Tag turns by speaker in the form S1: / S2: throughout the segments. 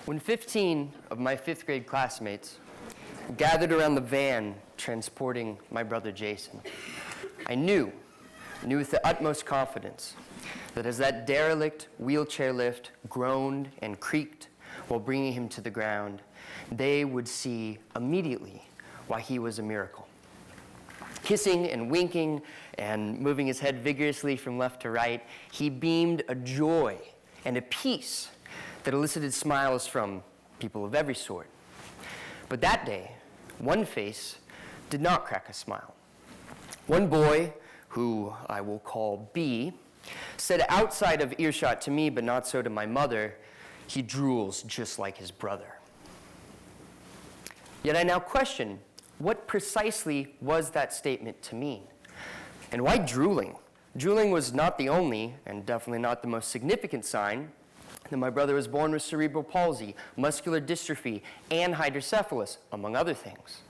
S1: When 15 of my 5th grade classmates gathered around the van transporting my brother Jason, I knew with the utmost confidence that as that derelict wheelchair lift groaned and creaked while bringing him to the ground, they would see immediately why he was a miracle. Kissing and winking and moving his head vigorously from left to right, he beamed a joy and a peace that elicited smiles from people of every sort. But that day, one face did not crack a smile. One boy, who I will call B, said outside of earshot to me, but not so to my mother, "He drools just like his brother." Yet I now question, what precisely was that statement to mean? And why drooling? Drooling was not the only, and definitely not the most significant sign that my brother was born with cerebral palsy, muscular dystrophy, and hydrocephalus, among other things.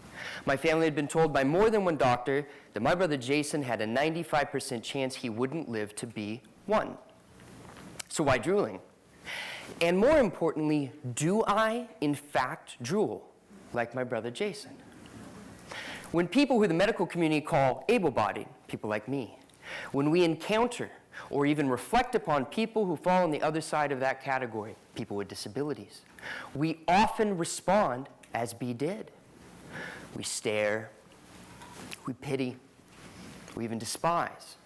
S1: My family had been told by more than one doctor that my brother Jason had a 95% chance he wouldn't live to be 1. So why drooling? And more importantly, do I, in fact, drool like my brother Jason? When people who the medical community call able-bodied, people like me, when we encounter or even reflect upon people who fall on the other side of that category, people with disabilities, we often respond as B did. We stare, we pity, we even despise.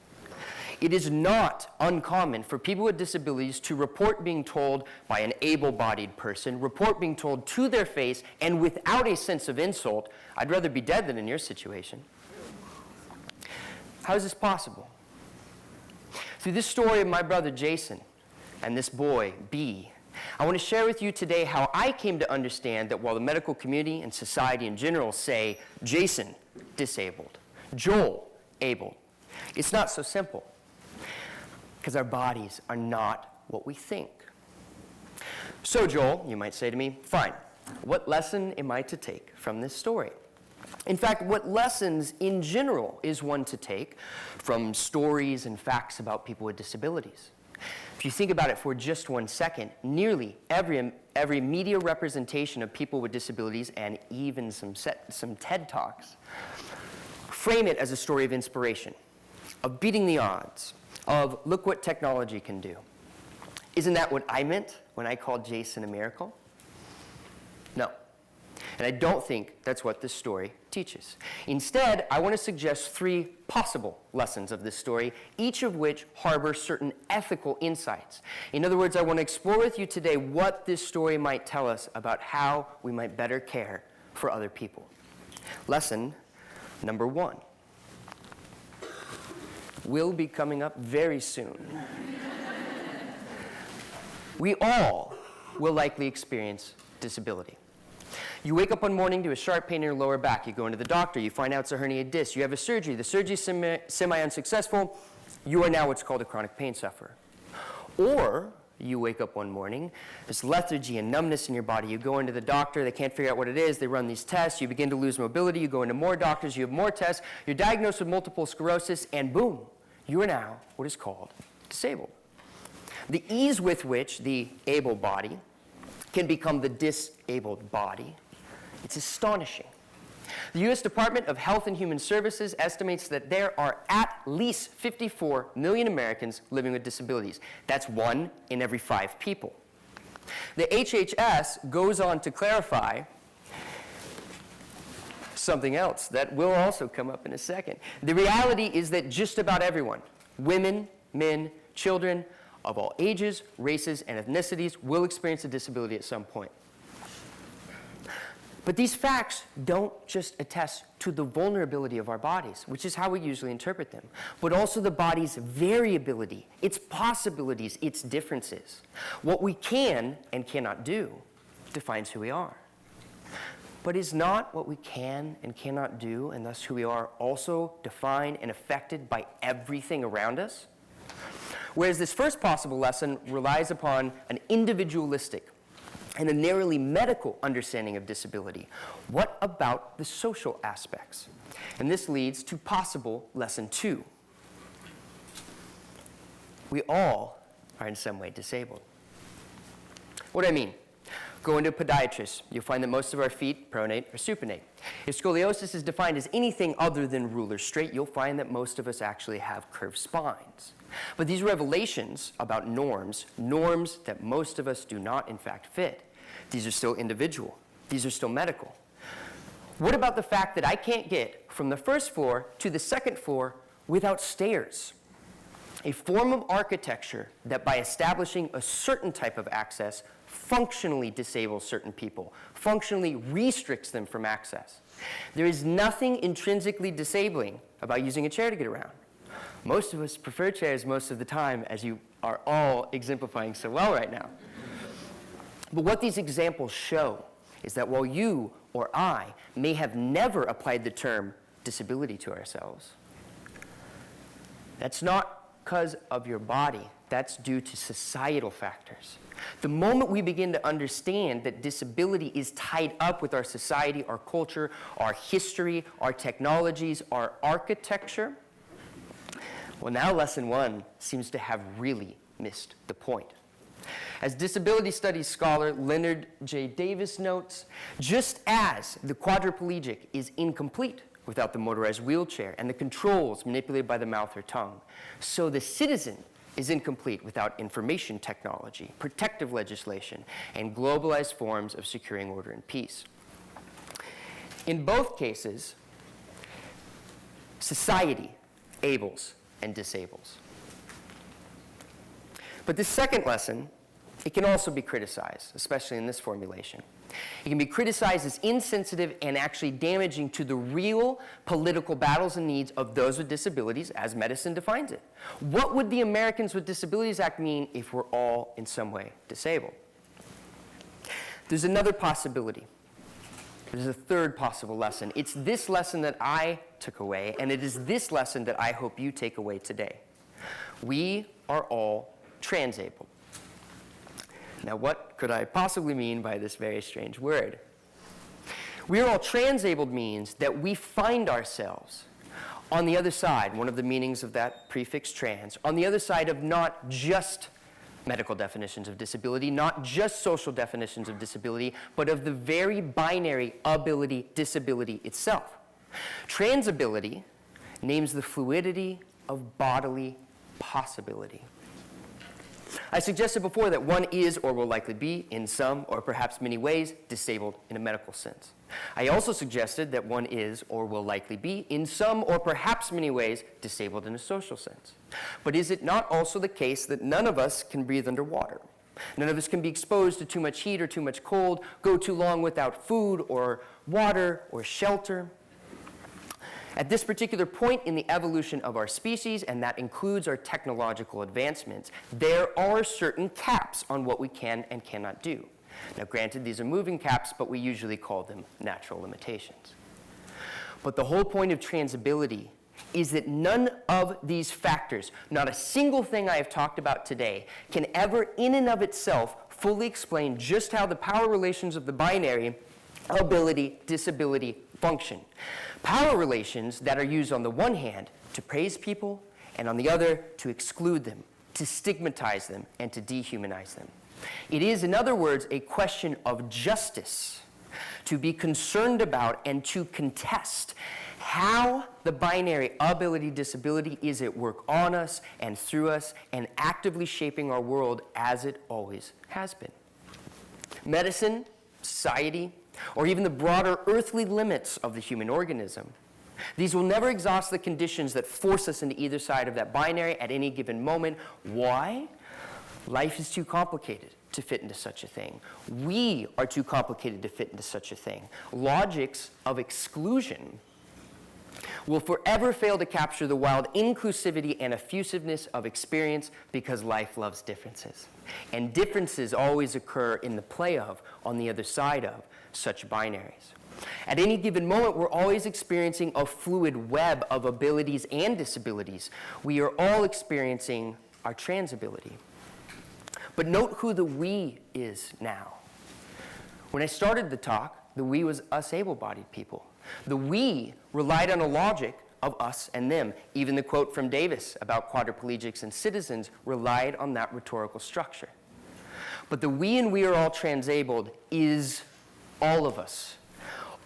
S1: It is not uncommon for people with disabilities to report being told by an able-bodied person, report being told to their face and without a sense of insult, "I'd rather be dead than in your situation." How is this possible? Through this story of my brother Jason and this boy, B, I want to share with you today how I came to understand that while the medical community and society in general say, Jason, disabled, Joel, able, it's not so simple, because our bodies are not what we think. So Joel, you might say to me, fine, what lesson am I to take from this story? In fact, what lessons in general is one to take from stories and facts about people with disabilities? If you think about it for just 1 second, nearly every media representation of people with disabilities, and even some TED Talks, frame it as a story of inspiration, of beating the odds, of look what technology can do. Isn't that what I meant when I called Jason a miracle? No. And I don't think that's what this story teaches. Instead, I want to suggest 3 possible lessons of this story, each of which harbor certain ethical insights. In other words, I want to explore with you today what this story might tell us about how we might better care for other people. Lesson number 1 will be coming up very soon. We all will likely experience disability. You wake up one morning to a sharp pain in your lower back. You go into the doctor. You find out it's a herniated disc. You have a surgery. The surgery is semi-unsuccessful. You are now what's called a chronic pain sufferer. Or you wake up one morning, there's lethargy and numbness in your body. You go into the doctor. They can't figure out what it is. They run these tests. You begin to lose mobility. You go into more doctors. You have more tests. You're diagnosed with multiple sclerosis. And boom, you are now what is called disabled. The ease with which the able body can become the disabled body, it's astonishing. The U.S. Department of Health and Human Services estimates that there are at least 54 million Americans living with disabilities. That's 1 in every 5 people. The HHS goes on to clarify something else that will also come up in a second. The reality is that just about everyone, women, men, children, of all ages, races, and ethnicities will experience a disability at some point. But these facts don't just attest to the vulnerability of our bodies, which is how we usually interpret them, but also the body's variability, its possibilities, its differences. What we can and cannot do defines who we are. But is not what we can and cannot do, and thus who we are, also defined and affected by everything around us? Whereas this first possible lesson relies upon an individualistic and a narrowly medical understanding of disability, what about the social aspects? And this leads to possible lesson 2. We all are in some way disabled. What do I mean? Go into a podiatrist. You'll find that most of our feet pronate or supinate. If scoliosis is defined as anything other than ruler straight, you'll find that most of us actually have curved spines. But these revelations about norms that most of us do not in fact fit, these are still individual. These are still medical. What about the fact that I can't get from the first floor to the second floor without stairs? A form of architecture that by establishing a certain type of access functionally disables certain people, functionally restricts them from access. There is nothing intrinsically disabling about using a chair to get around. Most of us prefer chairs most of the time, as you are all exemplifying so well right now. But what these examples show is that while you or I may have never applied the term disability to ourselves, that's not because of your body. That's due to societal factors. The moment we begin to understand that disability is tied up with our society, our culture, our history, our technologies, our architecture, well, now lesson 1 seems to have really missed the point. As disability studies scholar Leonard J. Davis notes, just as the quadriplegic is incomplete without the motorized wheelchair and the controls manipulated by the mouth or tongue, so the citizen is incomplete without information technology, protective legislation, and globalized forms of securing order and peace. In both cases, society ables and disables. But this second lesson, it can also be criticized, especially in this formulation. It can be criticized as insensitive and actually damaging to the real political battles and needs of those with disabilities as medicine defines it. What would the Americans with Disabilities Act mean if we're all in some way disabled? There's another possibility. There's a third possible lesson. It's this lesson that I took away, and it is this lesson that I hope you take away today. We are all transabled. Now, what could I possibly mean by this very strange word? We are all transabled means that we find ourselves on the other side, one of the meanings of that prefix trans, on the other side of not just medical definitions of disability, not just social definitions of disability, but of the very binary ability-disability itself. Transability names the fluidity of bodily possibility. I suggested before that one is or will likely be, in some or perhaps many ways, disabled in a medical sense. I also suggested that one is or will likely be, in some or perhaps many ways, disabled in a social sense. But is it not also the case that none of us can breathe underwater? None of us can be exposed to too much heat or too much cold, go too long without food or water or shelter? At this particular point in the evolution of our species, and that includes our technological advancements, there are certain caps on what we can and cannot do. Now, granted, these are moving caps, but we usually call them natural limitations. But the whole point of transability is that none of these factors, not a single thing I have talked about today, can ever in and of itself fully explain just how the power relations of the binary ability-disability function. Power relations that are used on the one hand to praise people and on the other to exclude them, to stigmatize them, and to dehumanize them. It is, in other words, a question of justice to be concerned about and to contest how the binary ability-disability is at work on us and through us and actively shaping our world as it always has been. Medicine, society, or even the broader earthly limits of the human organism. These will never exhaust the conditions that force us into either side of that binary at any given moment. Why? Life is too complicated to fit into such a thing. We are too complicated to fit into such a thing. Logics of exclusion will forever fail to capture the wild inclusivity and effusiveness of experience because life loves differences. And differences always occur in the play of, on the other side of, such binaries. At any given moment, we're always experiencing a fluid web of abilities and disabilities. We are all experiencing our transability. But note who the we is now. When I started the talk, the we was us able-bodied people. The we relied on a logic of us and them. Even the quote from Davis about quadriplegics and citizens relied on that rhetorical structure. But the we and we are all transabled is all of us.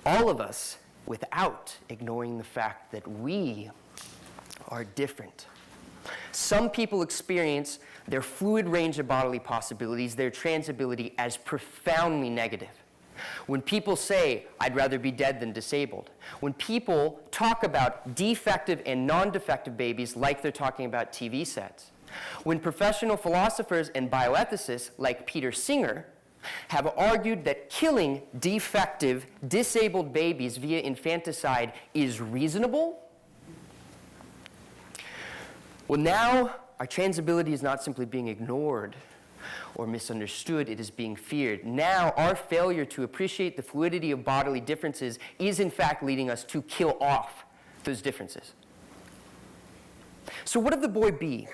S1: All of us without ignoring the fact that we are different. Some people experience their fluid range of bodily possibilities, their transability, as profoundly negative. When people say, "I'd rather be dead than disabled," when people talk about defective and non-defective babies like they're talking about TV sets, when professional philosophers and bioethicists like Peter Singer have argued that killing defective, disabled babies via infanticide is reasonable, well, now our transability is not simply being ignored or misunderstood, it is being feared. Now, our failure to appreciate the fluidity of bodily differences is in fact leading us to kill off those differences. So what of the boy B,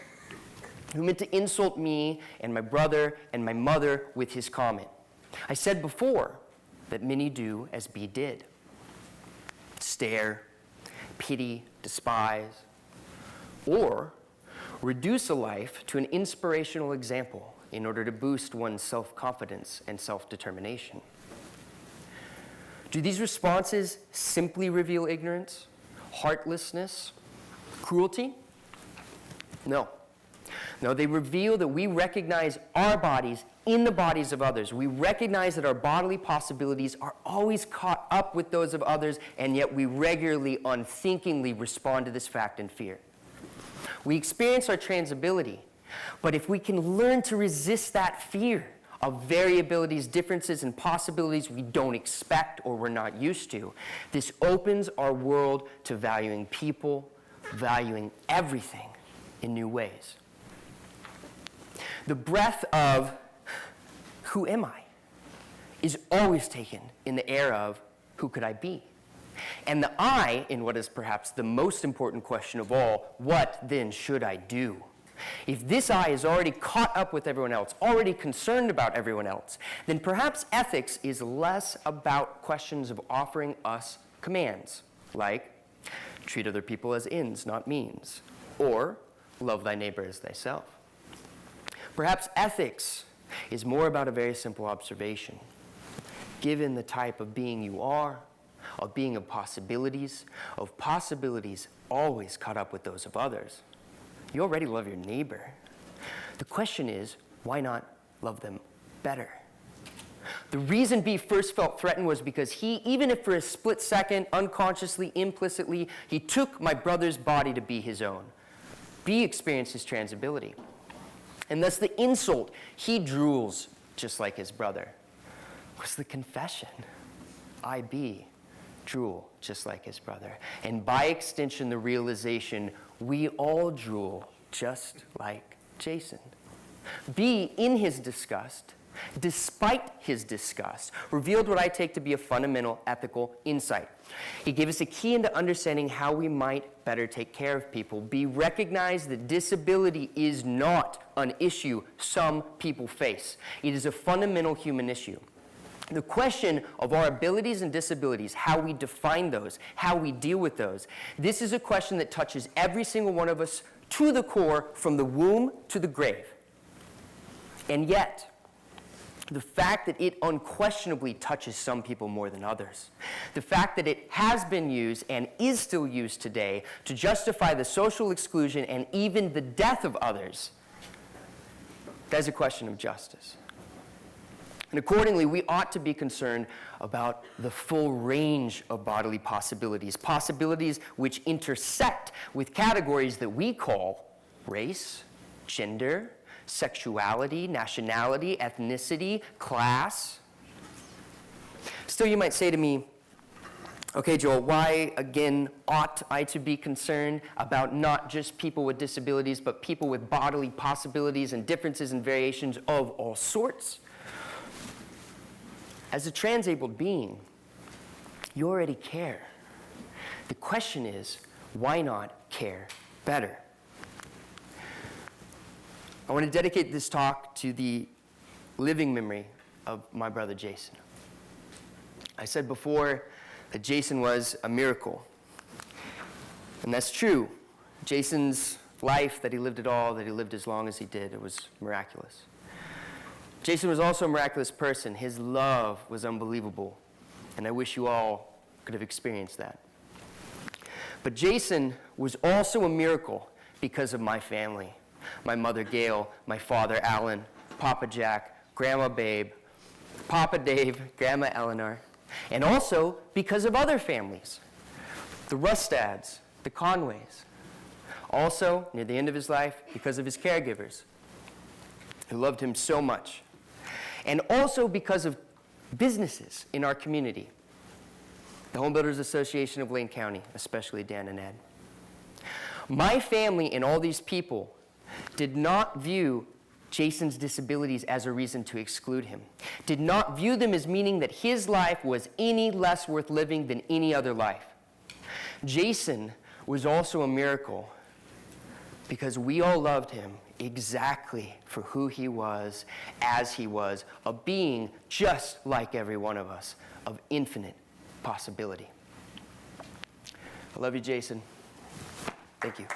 S1: who meant to insult me and my brother and my mother with his comment? I said before that many do as B did. Stare, pity, despise, or reduce a life to an inspirational example in order to boost one's self-confidence and self-determination. Do these responses simply reveal ignorance, heartlessness, cruelty? No. No, they reveal that we recognize our bodies in the bodies of others. We recognize that our bodily possibilities are always caught up with those of others, and yet we regularly, unthinkingly respond to this fact in fear. We experience our transability, but if we can learn to resist that fear of variabilities, differences, and possibilities we don't expect or we're not used to, this opens our world to valuing people, valuing everything in new ways. The breath of "who am I?" is always taken in the era of "who could I be?" And the I in what is perhaps the most important question of all, what then should I do? If this I is already caught up with everyone else, already concerned about everyone else, then perhaps ethics is less about questions of offering us commands, like treat other people as ends, not means, or love thy neighbor as thyself. Perhaps ethics is more about a very simple observation. Given the type of being you are, of being of possibilities always caught up with those of others, you already love your neighbor. The question is, why not love them better? The reason B first felt threatened was because he, even if for a split second, unconsciously, implicitly, he took my brother's body to be his own. B experienced his transability. And thus the insult, he drools just like his brother, was the confession, I, B, drool just like his brother. And by extension, the realization, we all drool just like Jason. B, in his disgust, despite his disgust, revealed what I take to be a fundamental ethical insight. He gave us a key into understanding how we might better take care of people. B recognized that disability is not an issue some people face. It is a fundamental human issue. The question of our abilities and disabilities, how we define those, how we deal with those, this is a question that touches every single one of us to the core, from the womb to the grave. And yet, the fact that it unquestionably touches some people more than others, the fact that it has been used and is still used today to justify the social exclusion and even the death of others, that is a question of justice. And accordingly, we ought to be concerned about the full range of bodily possibilities, possibilities which intersect with categories that we call race, gender, sexuality, nationality, ethnicity, class. Still, you might say to me, okay, Joel, why again ought I to be concerned about not just people with disabilities, but people with bodily possibilities and differences and variations of all sorts? As a transabled being, you already care. The question is, why not care better? I want to dedicate this talk to the living memory of my brother Jason. I said before that Jason was a miracle. And that's true. Jason's life, that he lived at all, that he lived as long as he did, it was miraculous. Jason was also a miraculous person. His love was unbelievable, and I wish you all could have experienced that. But Jason was also a miracle because of my family. My mother, Gail, my father, Alan, Papa Jack, Grandma Babe, Papa Dave, Grandma Eleanor, and also because of other families, the Rustads, the Conways. Also, near the end of his life, because of his caregivers, who loved him so much. And also because of businesses in our community. The Home Builders Association of Lane County, especially Dan and Ed. My family and all these people did not view Jason's disabilities as a reason to exclude him, did not view them as meaning that his life was any less worth living than any other life. Jason was also a miracle because we all loved him exactly for who he was, as he was, a being just like every one of us, of infinite possibility. I love you, Jason. Thank you.